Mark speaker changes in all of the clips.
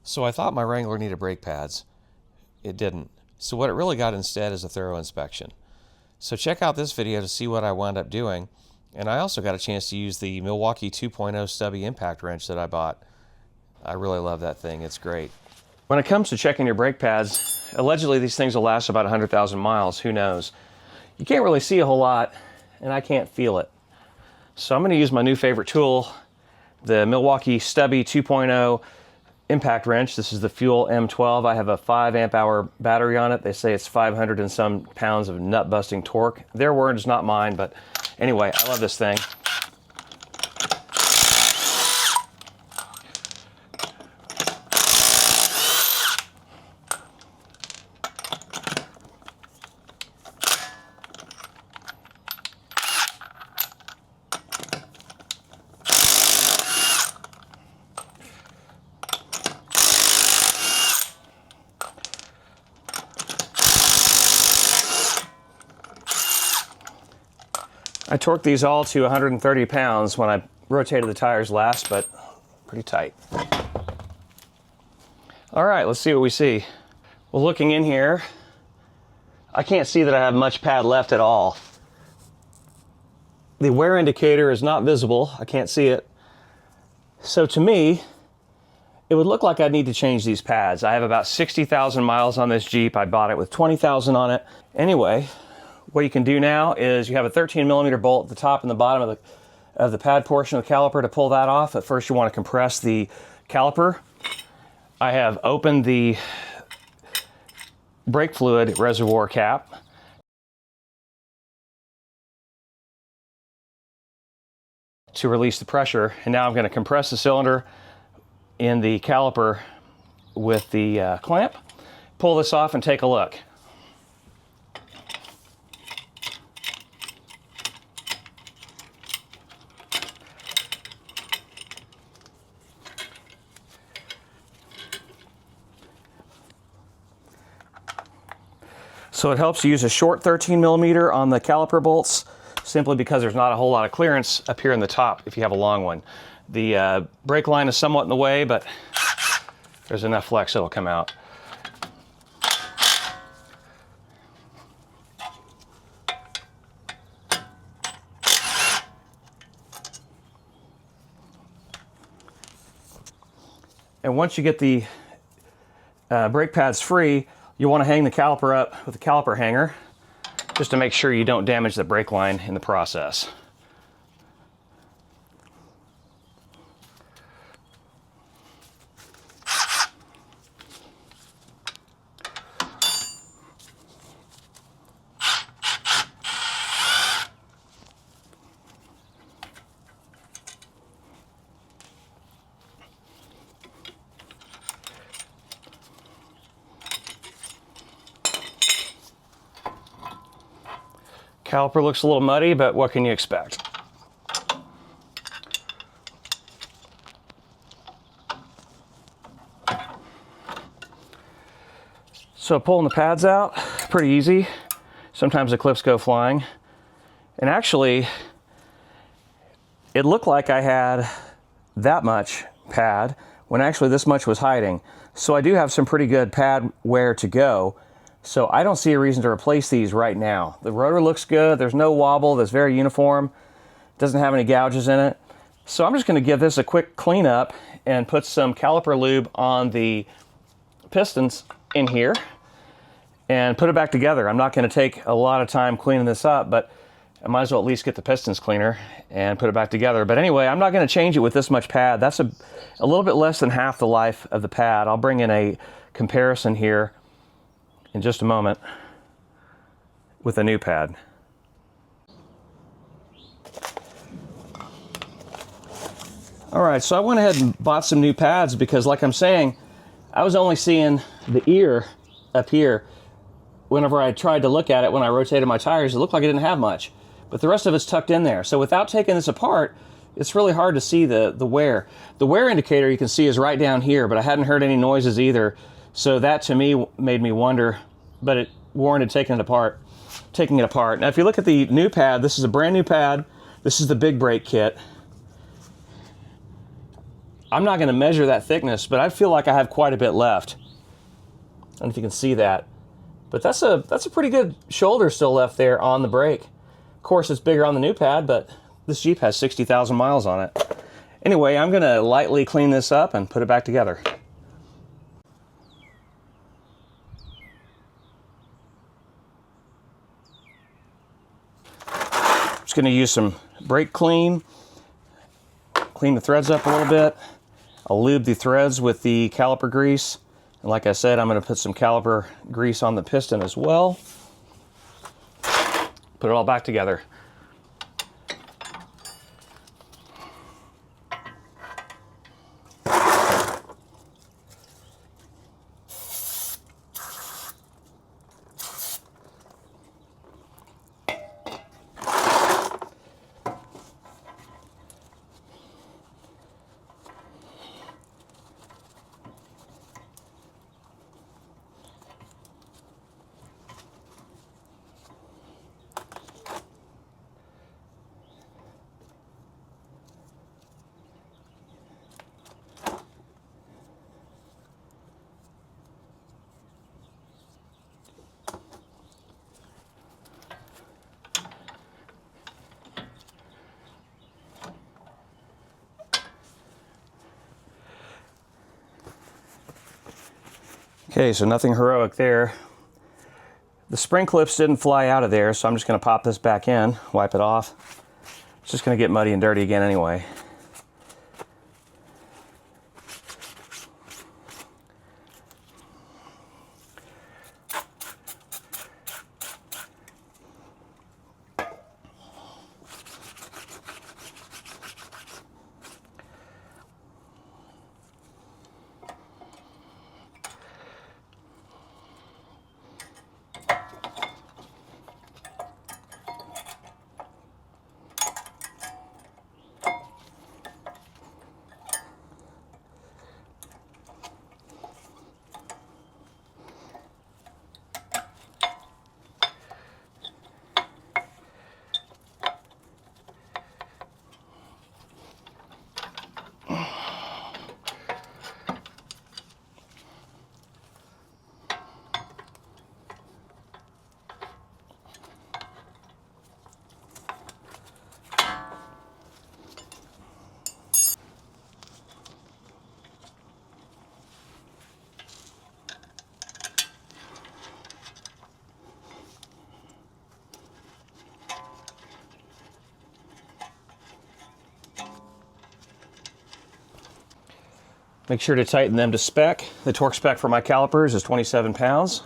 Speaker 1: So I thought my Wrangler needed brake pads. It didn't. So what it really got instead is a thorough inspection. So check out this video to see what I wound up doing. And I also got a chance to use the Milwaukee 2.0 Stubby impact wrench that I bought. I really love that thing. It's great. When it comes to checking your brake pads, allegedly these things will last about 100,000 miles. Who knows? You can't really see a whole lot, and I can't feel it. So I'm going to use my new favorite tool, the Milwaukee Stubby 2.0 impact wrench. This is the Fuel M12. I have a 5 amp hour battery on it. They say it's 500 and some pounds of nut busting torque. Their words, not mine, but anyway, I love this thing. I torqued these all to 130 pounds when I rotated the tires last, but pretty tight. All right, let's see what we see. Well, looking in here, I can't see that I have much pad left at all. The wear indicator is not visible. I can't see it. So to me, it would look like I'd need to change these pads. I have about 60,000 miles on this Jeep. I bought it with 20,000 on it. Anyway, what you can do now is you have a 13mm bolt at the top and the bottom of the pad portion of the caliper. To pull that off, at first you want to compress the caliper. I have opened the brake fluid reservoir cap. To release the pressure, and now I'm going to compress the cylinder in the caliper with the clamp. Pull this off and take a look. So it helps to use a short 13mm on the caliper bolts, simply because there's not a whole lot of clearance up here in the top if you have a long one. The brake line is somewhat in the way, but there's enough flex it'll come out. And once you get the brake pads free, you want to hang the caliper up with a caliper hanger just to make sure you don't damage the brake line in the process. Caliper looks a little muddy, but what can you expect? So pulling the pads out, pretty easy. Sometimes the clips go flying. And actually, it looked like I had that much pad when actually this much was hiding. So I do have some pretty good pad wear to go. So I don't see a reason to replace these right now. The rotor looks good. There's no wobble. That's very uniform. Doesn't have any gouges in it. So I'm just going to give this a quick cleanup and put some caliper lube on the pistons in here and put it back together. I'm not going to take a lot of time cleaning this up, but I might as well at least get the pistons cleaner and put it back together. But anyway, I'm not going to change it with this much pad. That's a little bit less than half the life of the pad. I'll bring in a comparison here in just a moment with a new pad. All right, so I went ahead and bought some new pads because, like I'm saying, I was only seeing the ear up here. Whenever I tried to look at it when I rotated my tires, it looked like it didn't have much, but the rest of it's tucked in there. So without taking this apart, it's really hard to see the wear. The wear indicator you can see is right down here, but I hadn't heard any noises either. So that to me made me wonder, but it warranted taking it apart. Now if you look at the new pad, this is a brand new pad. This is the big brake kit. I'm not going to measure that thickness, but I feel like I have quite a bit left. I don't know if you can see that. But that's a pretty good shoulder still left there on the brake. Of course, it's bigger on the new pad, but this Jeep has 60,000 miles on it. Anyway, I'm going to lightly clean this up and put it back together. Just going to use some brake clean the threads up a little bit. I'll lube the threads with the caliper grease. And like I said, I'm going to put some caliper grease on the piston as well. Put it all back together. Okay, so nothing heroic there. The spring clips didn't fly out of there, so I'm just going to pop this back in, wipe it off. It's just going to get muddy and dirty again anyway. Make sure to tighten them to spec. The torque spec for my calipers is 27 pounds.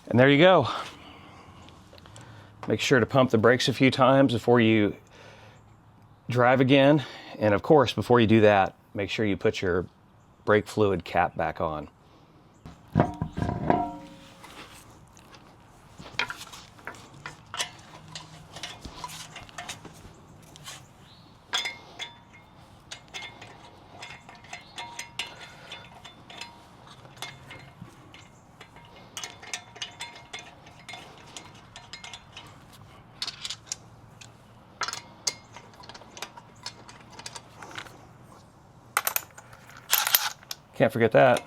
Speaker 1: And there you go. Make sure to pump the brakes a few times before you drive again. And of course, before you do that, make sure you put your brake fluid cap back on. Can't forget that.